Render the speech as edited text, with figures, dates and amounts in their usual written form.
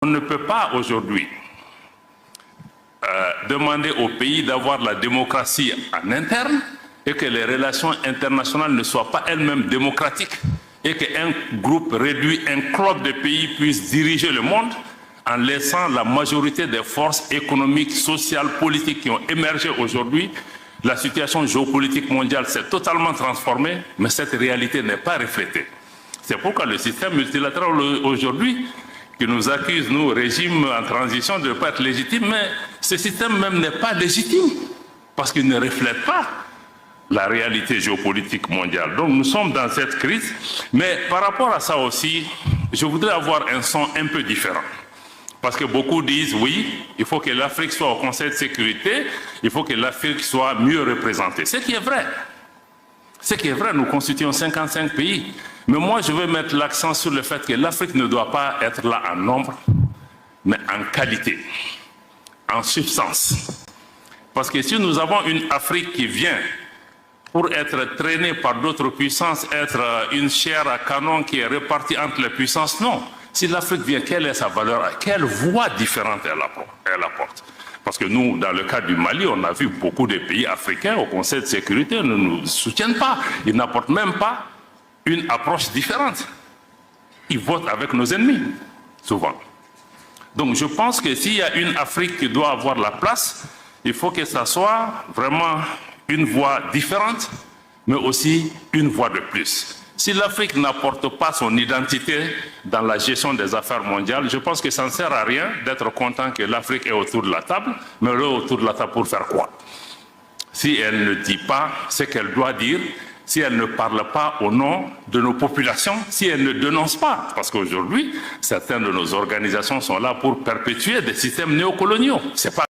On ne peut pas aujourd'hui demander au pays d'avoir la démocratie en interne et que les relations internationales ne soient pas elles-mêmes démocratiques et qu'un groupe réduit, un club de pays puisse diriger le monde en laissant la majorité des forces économiques, sociales, politiques qui ont émergé aujourd'hui. La situation géopolitique mondiale s'est totalement transformée, mais cette réalité n'est pas reflétée. C'est pourquoi le système multilatéral aujourd'hui, qui nous accuse, nous, régime en transition, de ne pas être légitime, mais ce système même n'est pas légitime, parce qu'il ne reflète pas la réalité géopolitique mondiale. Donc nous sommes dans cette crise, mais par rapport à ça aussi, je voudrais avoir un son un peu différent. Parce que beaucoup disent, oui, il faut que l'Afrique soit au Conseil de sécurité, il faut que l'Afrique soit mieux représentée. Ce qui est vrai. Ce qui est vrai, nous constituons 55 pays. Mais moi, je veux mettre l'accent sur le fait que l'Afrique ne doit pas être là en nombre, mais en qualité, en substance. Parce que si nous avons une Afrique qui vient pour être traînée par d'autres puissances, être une chair à canon qui est répartie entre les puissances, non. Si l'Afrique vient, quelle est sa valeur? Quelle voie différente elle apporte? Parce que nous, dans le cas du Mali, on a vu beaucoup de pays africains au Conseil de sécurité ne nous soutiennent pas. Ils n'apportent même pas une approche différente. Ils votent avec nos ennemis, souvent. Donc je pense que s'il y a une Afrique qui doit avoir la place, il faut que ça soit vraiment une voie différente, mais aussi une voie de plus. Si l'Afrique n'apporte pas son identité dans la gestion des affaires mondiales, je pense que ça ne sert à rien d'être content que l'Afrique est autour de la table, mais elle est autour de la table pour faire quoi? Si elle ne dit pas ce qu'elle doit dire, si elle ne parle pas au nom de nos populations, si elle ne dénonce pas, parce qu'aujourd'hui, certaines de nos organisations sont là pour perpétuer des systèmes néocoloniaux. C'est pas